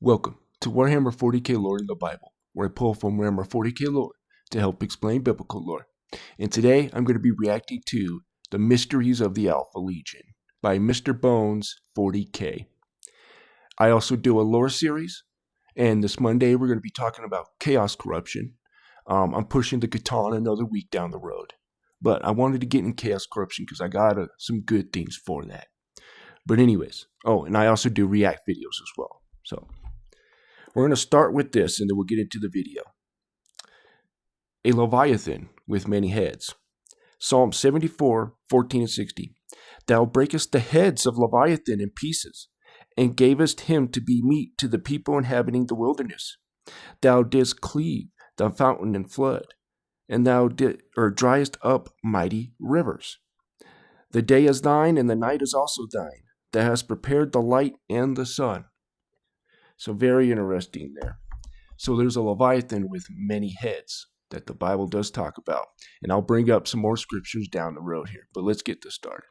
Welcome to Warhammer 40k lore in the Bible, where I pull from Warhammer 40k lore to help explain biblical lore. And today I'm going to be reacting to The Mysteries of the Alpha Legion by Mr. Bones 40k. I also do a lore series, and this Monday we're going to be talking about chaos corruption. I'm pushing the katana another week down the road, but I wanted to get in chaos corruption because I got some good things for that. But anyways, and I also do react videos as well. So we're going to start with this, and then we'll get into the video. A Leviathan with many heads. Psalm 74, 14 and 60. Thou breakest the heads of Leviathan in pieces, and gavest him to be meat to the people inhabiting the wilderness. Thou didst cleave the fountain and flood, and thou driest up mighty rivers. The day is thine, and the night is also thine. Thou hast prepared the light and the sun. So very interesting there. So there's a Leviathan with many heads that the Bible does talk about. And I'll bring up some more scriptures down the road here. But let's get this started.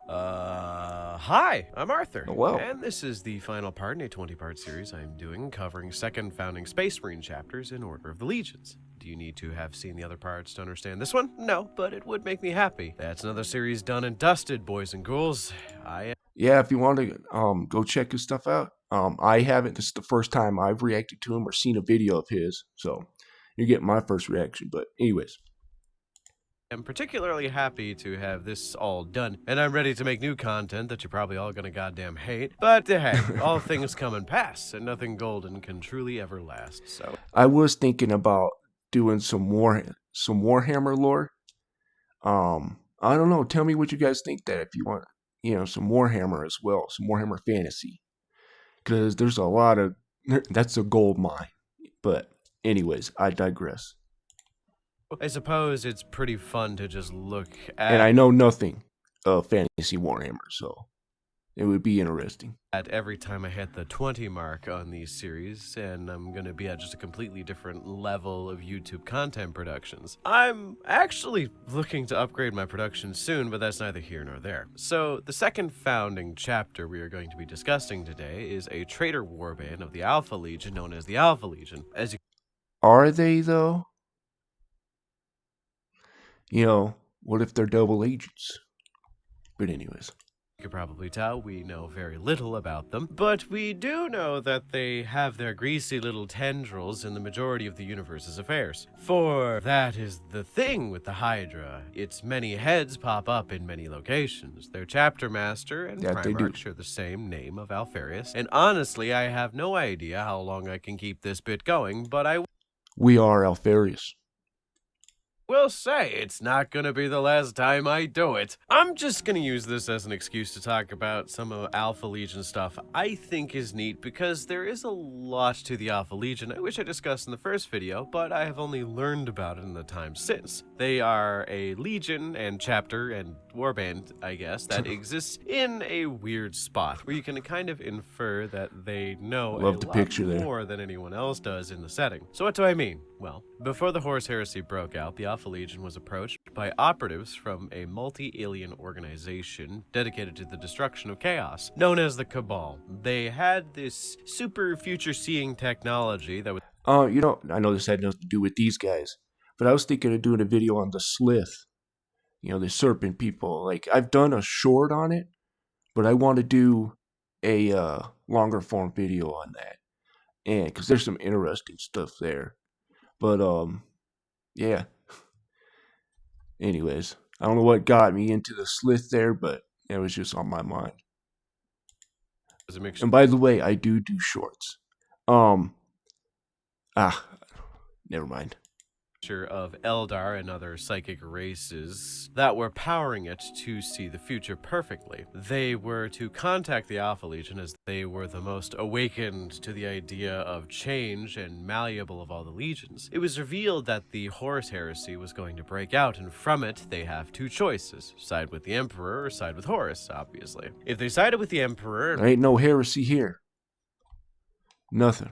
Hi, I'm Arthur. Oh, wow. And this is the final part in a 20-part series I'm doing covering second founding Space Marine chapters in Order of the Legions. Do you need to have seen the other parts to understand this one? No, but it would make me happy. That's another series done and dusted, boys and ghouls. Yeah, if you want to go check his stuff out. I haven't. This is the first time I've reacted to him or seen a video of his. So you're getting my first reaction. But anyways. I'm particularly happy to have this all done, and I'm ready to make new content that you're probably all gonna goddamn hate. But hey, all things come and pass, and nothing golden can truly ever last. So I was thinking about doing some Warhammer lore. I don't know. Tell me what you guys think that if you want, some Warhammer as well, some Warhammer fantasy, because there's a lot of that's a gold mine. But anyways, I digress. I suppose it's pretty fun to just look at. And I know nothing of fantasy Warhammer, so it would be interesting. At every time I hit the 20 mark on these series, and I'm going to be at just a completely different level of YouTube content productions. I'm actually looking to upgrade my production soon, but that's neither here nor there. So the second founding chapter we are going to be discussing today is a traitor warband of the Alpha Legion known as the Alpha Legion. Are they, though? What if they're double agents? But anyways. You can probably tell we know very little about them, but we do know that they have their greasy little tendrils in the majority of the universe's affairs. For that is the thing with the Hydra. Its many heads pop up in many locations. Their chapter master and Primarch share the same name of Alfarius, and honestly, I have no idea how long I can keep this bit going, but we are Alfarius. Will say it's not going to be the last time I do it. I'm just going to use this as an excuse to talk about some of Alpha Legion stuff I think is neat, because there is a lot to the Alpha Legion I wish I discussed in the first video, but I have only learned about it in the time since. They are a legion and chapter and warband, I guess, that exists in a weird spot where you can kind of infer that they know a lot more than anyone else does in the setting. So what do I mean? Well, before the Horus Heresy broke out, the Alpha Legion was approached by operatives from a multi-alien organization dedicated to the destruction of chaos, known as the Cabal. They had this super future-seeing technology that was... I know this had nothing to do with these guys, but I was thinking of doing a video on the Slith. The serpent people. Like, I've done a short on it, but I want to do a longer form video on that. And because there's some interesting stuff there. But, yeah. Anyways, I don't know what got me into the Slith there, but it was just on my mind. And by the way, I do shorts. Never mind. Of Eldar and other psychic races that were powering it to see the future perfectly. They were to contact the Alpha Legion as they were the most awakened to the idea of change and malleable of all the legions. It was revealed that the Horus Heresy was going to break out, and from it they have two choices: side with the Emperor or side with Horus, obviously. If they sided with the Emperor... There ain't no heresy here. Nothing.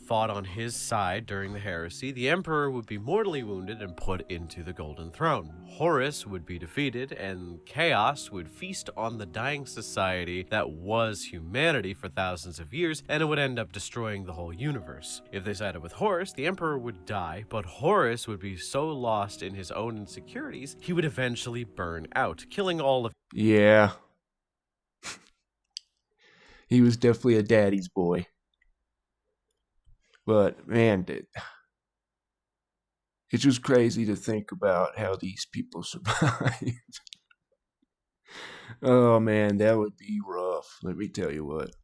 fought on his side during the heresy, the Emperor would be mortally wounded and put into the Golden Throne. Horus would be defeated, and chaos would feast on the dying society that was humanity for thousands of years, and it would end up destroying the whole universe. If they sided with Horus, the Emperor would die, but Horus would be so lost in his own insecurities, he would eventually burn out, killing all of. Yeah. He was definitely a daddy's boy. But, man, it's just crazy to think about how these people survived. Oh, man, that would be rough. Let me tell you what.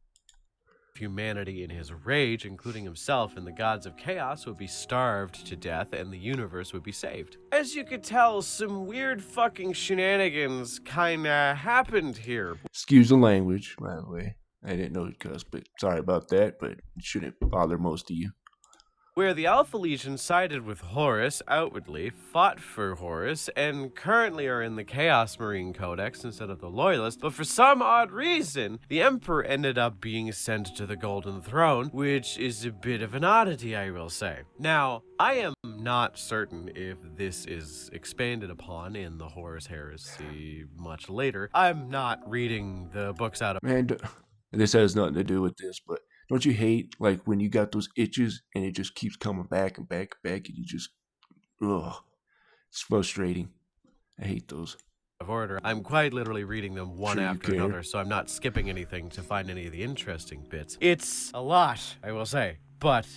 Humanity in his rage, including himself and the gods of chaos, would be starved to death and the universe would be saved. As you could tell, some weird fucking shenanigans kinda happened here. Excuse the language, by the way. I didn't know you'd cuss, but sorry about that, but it shouldn't bother most of you. Where the Alpha Legion sided with Horus outwardly, fought for Horus, and currently are in the Chaos Marine Codex instead of the Loyalists, but for some odd reason, the Emperor ended up being sent to the Golden Throne, which is a bit of an oddity, I will say. Now, I am not certain if this is expanded upon in the Horus Heresy much later. I'm not reading the books out of. Man, this has nothing to do with this, but don't you hate, like, when you got those itches and it just keeps coming back and back and back and you just, ugh, it's frustrating. I hate those. Of order. I'm quite literally reading them one Sure you after care. another, so I'm not skipping anything to find any of the interesting bits. It's a lot, I will say, but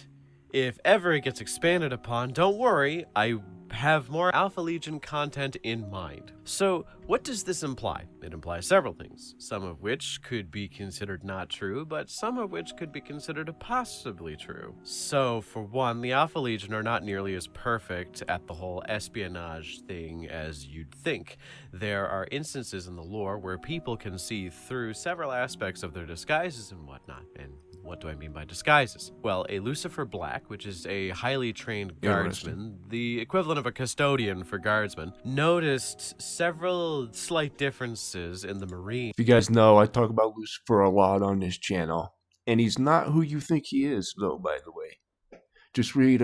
if ever it gets expanded upon, don't worry, I have more Alpha Legion content in mind. So, what does this imply? It implies several things, some of which could be considered not true, but some of which could be considered possibly true. So, for one, the Alpha Legion are not nearly as perfect at the whole espionage thing as you'd think. There are instances in the lore where people can see through several aspects of their disguises and whatnot, and what do I mean by disguises? Well, a Lucifer Black, which is a highly trained guardsman, the equivalent of a custodian for guardsmen, noticed several slight differences in the Marine. If you guys know, I talk about Lucifer a lot on this channel, and he's not who you think he is, though, by the way. Just read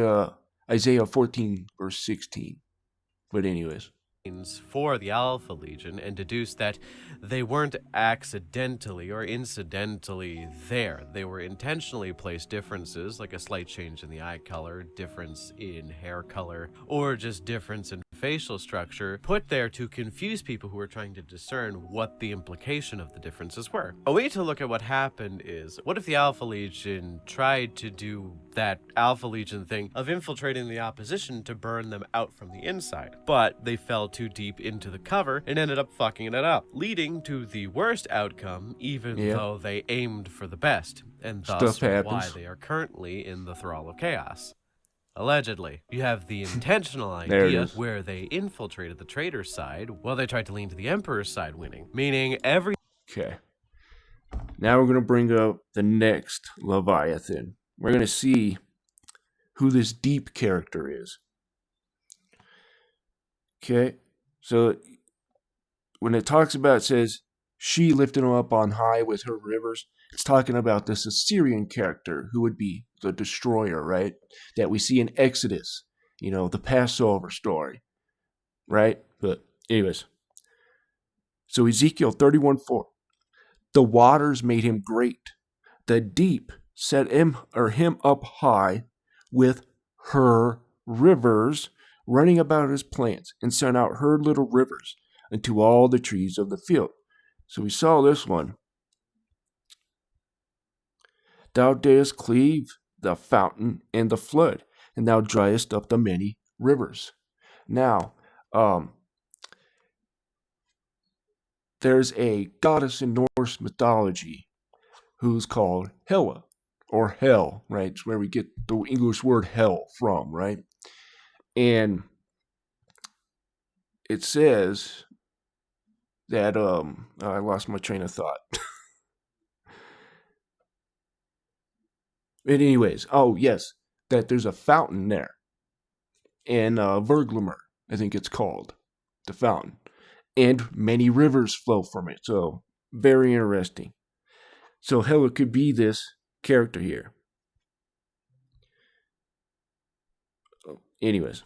Isaiah 14, verse 16. But anyways. For the Alpha Legion and deduce that they weren't accidentally or incidentally there. They were intentionally placed differences, like a slight change in the eye color, difference in hair color, or just difference in facial structure, put there to confuse people who were trying to discern what the implication of the differences were. A way to look at what happened is, what if the Alpha Legion tried to do that Alpha Legion thing of infiltrating the opposition to burn them out from the inside, but they fell too deep into the cover and ended up fucking it up, leading to the worst outcome, even though they aimed for the best, and thus why they are currently in the thrall of chaos. Allegedly. You have the intentional idea where they infiltrated the traitor side while they tried to lean to the Emperor's side, winning, meaning every. Okay. Now we're going to bring up the next Leviathan. We're going to see who this deep character is. Okay. So when it talks about, it says, she lifted him up on high with her rivers. It's talking about this Assyrian character who would be the destroyer, right? That we see in Exodus, you know, the Passover story, right? But anyways, so Ezekiel 31:4, the waters made him great. The deep set him up high with her rivers, running about his plants, and sent out her little rivers into all the trees of the field. So we saw this one. Thou didst cleave the fountain and the flood, and thou driest up the many rivers. Now, there's a goddess in Norse mythology who's called Hela, or Hel, right? It's where we get the English word hell from, right? And it says that, I lost my train of thought. But anyways, oh yes, that there's a fountain there. And Verglamer, I think it's called, the fountain. And many rivers flow from it. So, very interesting. So Hela could be this character here. Anyways,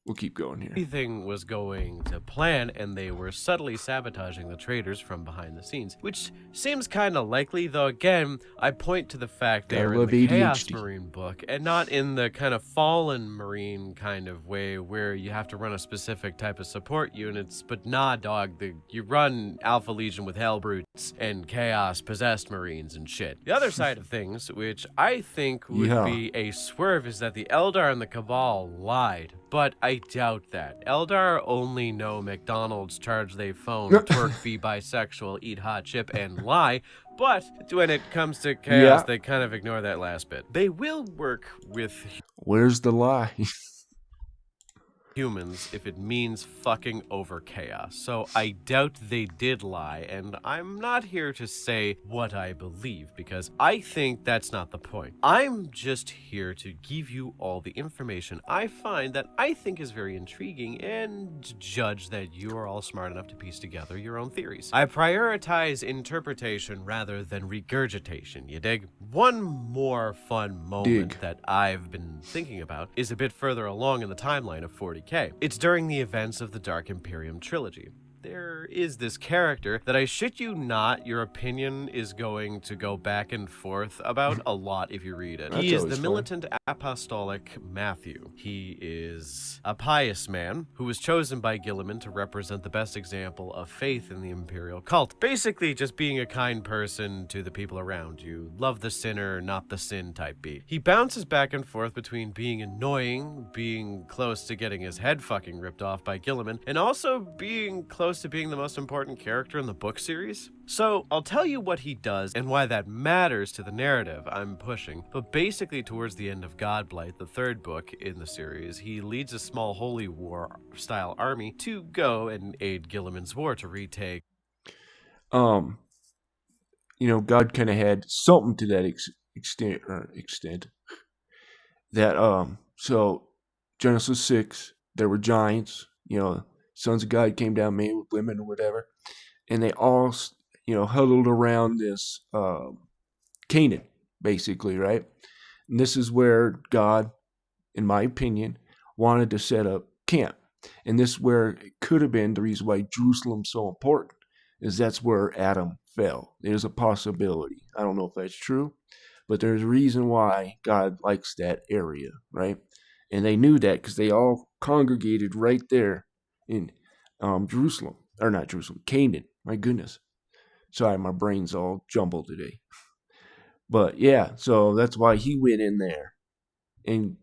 we'll keep going here. Everything was going to plan, and they were subtly sabotaging the traders from behind the scenes, which seems kind of likely, though again, I point to the fact they are in the Chaos Marine book, and not in the kind of Fallen Marine kind of way, where you have to run a specific type of support units, but nah, dog, you run Alpha Legion with Hellbrutes and Chaos-possessed Marines and shit. The other side of things, which I think would be a swerve, is that the Eldar and the Cabal lied. But I doubt that. Eldar only know McDonald's, charge they phone, twerk, be bisexual, eat hot chip, and lie. But when it comes to chaos, they kind of ignore that last bit. They will work with... Where's the lie? humans if it means fucking over chaos. So I doubt they did lie, and I'm not here to say what I believe, because I think that's not the point. I'm just here to give you all the information I find that I think is very intriguing, and judge that you are all smart enough to piece together your own theories. I prioritize interpretation rather than regurgitation, you dig? One more fun moment that I've been thinking about is a bit further along in the timeline of 40k. It's during the events of the Dark Imperium trilogy. There is this character that I shit you not, your opinion is going to go back and forth about a lot if you read it. He is the militant apostolic Matthew. He is a pious man who was chosen by Gilliman to represent the best example of faith in the imperial cult. Basically just being a kind person to the people around you. Love the sinner, not the sin type beat. He bounces back and forth between being annoying, being close to getting his head fucking ripped off by Gilliman, and also being close to being the most important character in the book series. So I'll tell you what he does and why that matters to the narrative I'm pushing. But basically towards the end of Godblight, the third book in the series, he leads a small holy war style army to go and aid Gilliman's war to retake. God kind of had something to that extent. That so Genesis 6, there were giants, sons of God came down, made with women or whatever, and they all, huddled around this Canaan, basically, right? And this is where God, in my opinion, wanted to set up camp. And this is where it could have been the reason why Jerusalem's so important, is that's where Adam fell. There's a possibility. I don't know if that's true, but there's a reason why God likes that area, right? And they knew that because they all congregated right there in Canaan. My goodness. Sorry, my brain's all jumbled today. But yeah, so that's why he went in there and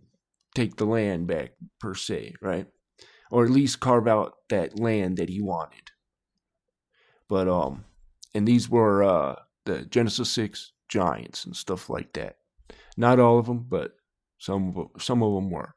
take the land back, per se, right? Or at least carve out that land that he wanted. But, and these were the Genesis 6 giants and stuff like that. Not all of them, but some of them were.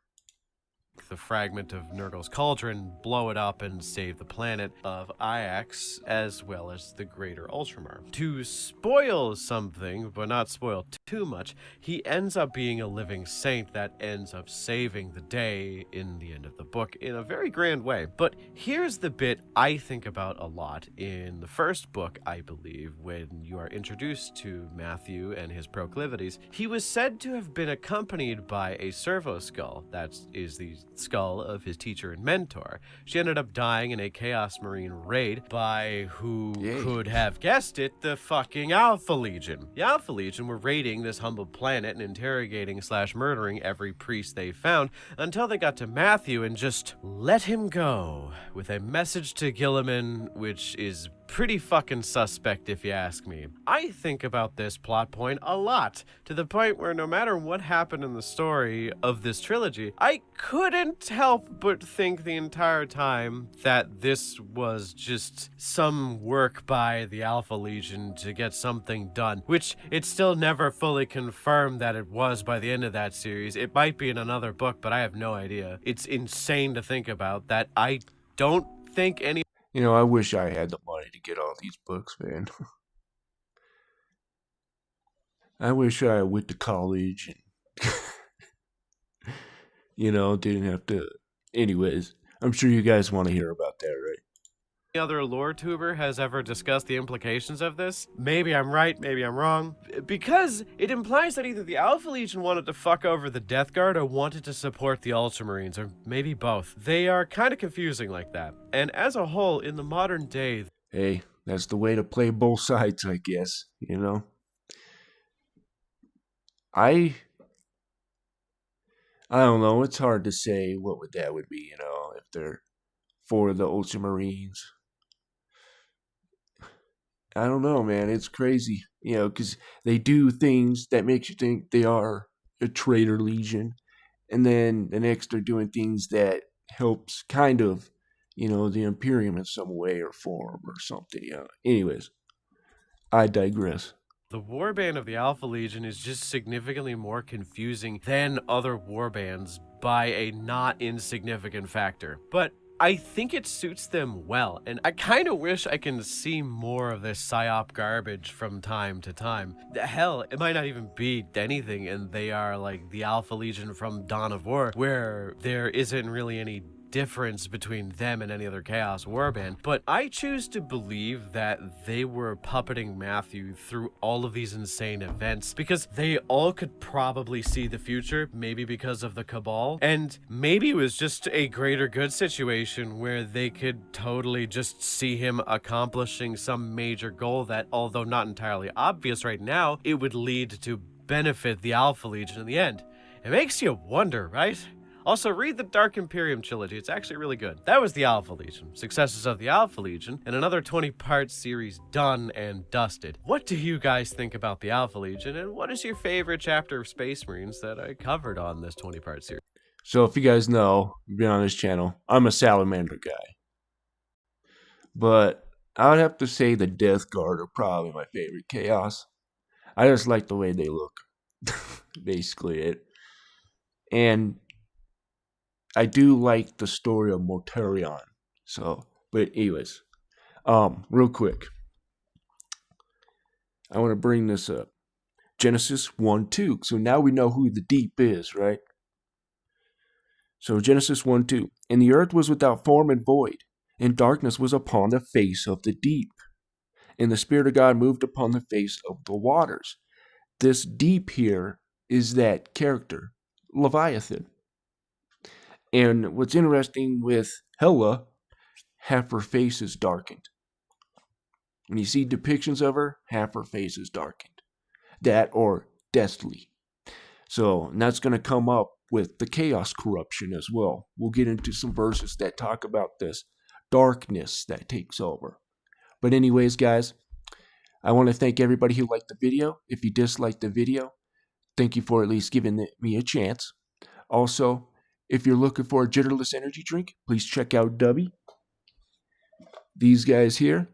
The fragment of Nurgle's cauldron, blow it up, and save the planet of Iax, as well as the greater Ultramar. To spoil something, but not spoil too much, he ends up being a living saint that ends up saving the day in the end of the book in a very grand way. But here's the bit I think about a lot in the first book, I believe, when you are introduced to Matthew and his proclivities. He was said to have been accompanied by a servo skull, that is the skull of his teacher and mentor. She ended up dying in a Chaos Marine raid by who could have guessed it, the fucking Alpha Legion. The Alpha Legion were raiding this humble planet and interrogating / murdering every priest they found until they got to Matthew and just let him go with a message to Gilliman, which is pretty fucking suspect if you ask me. I think about this plot point a lot, to the point where no matter what happened in the story of this trilogy, I couldn't help but think the entire time that this was just some work by the Alpha Legion to get something done, which it's still never fully confirmed that it was by the end of that series. It might be in another book, but I have no idea. It's insane to think about that. I don't think any... I wish I had the money to get all these books, man. I wish I went to college and, didn't have to. Anyways, I'm sure you guys want to hear about that, right? other lore tuber has ever discussed the implications of this. Maybe I'm right, maybe I'm wrong. Because it implies that either the Alpha Legion wanted to fuck over the Death Guard or wanted to support the Ultramarines, or maybe both. They are kind of confusing like that. And as a whole, in the modern day... Hey, that's the way to play both sides, I guess, you know? I don't know, it's hard to say what that would be, you know, if they're for the Ultramarines. I don't know, man. It's crazy, you know, because they do things that makes you think they are a traitor legion, and then the next they're doing things that helps kind of, you know, the Imperium in some way or form or something. You know. Anyways, I digress. The warband of the Alpha Legion is just significantly more confusing than other warbands by a not insignificant factor. But I think it suits them well, and I kind of wish I can see more of this psyop garbage from time to time. Hell, it might not even be anything, and they are like the Alpha Legion from Dawn of War, where there isn't really any difference between them and any other Chaos Warband, but I choose to believe that they were puppeting Matthew through all of these insane events because they all could probably see the future, maybe because of the Cabal, and maybe it was just a greater good situation where they could totally just see him accomplishing some major goal that, although not entirely obvious right now, it would lead to benefit the Alpha Legion in the end. It makes you wonder, right? Also, read the Dark Imperium trilogy. It's actually really good. That was the Alpha Legion, Successors of the Alpha Legion, and another 20-part series done and dusted. What do you guys think about the Alpha Legion, and what is your favorite chapter of Space Marines that I covered on this 20-part series? So, if you guys know, you've been on this channel, I'm a Salamander guy. But I would have to say the Death Guard are probably my favorite Chaos. I just like the way they look. Basically it. And I do like the story of Mortarion. So, but anyways, real quick, I want to bring this up. Genesis 1:2. So now we know who the deep is, right? So Genesis 1:2. And the earth was without form and void, and darkness was upon the face of the deep. And the Spirit of God moved upon the face of the waters. This deep here is that character, Leviathan. And what's interesting with Hela, half her face is darkened. When you see depictions of her, half her face is darkened. That or deathly. So, and that's going to come up with the chaos corruption as well. We'll get into some verses that talk about this darkness that takes over. But anyways, guys, I want to thank everybody who liked the video. If you disliked the video, thank you for at least giving me a chance. Also, if you're looking for a jitterless energy drink, please check out Dubby. These guys here,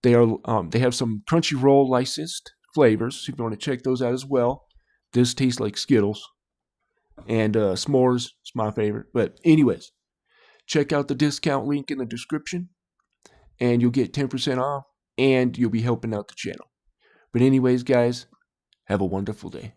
they have some Crunchyroll licensed flavors. If you want to check those out as well, this tastes like Skittles, and s'mores is my favorite. But anyways, check out the discount link in the description, and you'll get 10% off, and you'll be helping out the channel. But anyways, guys, have a wonderful day.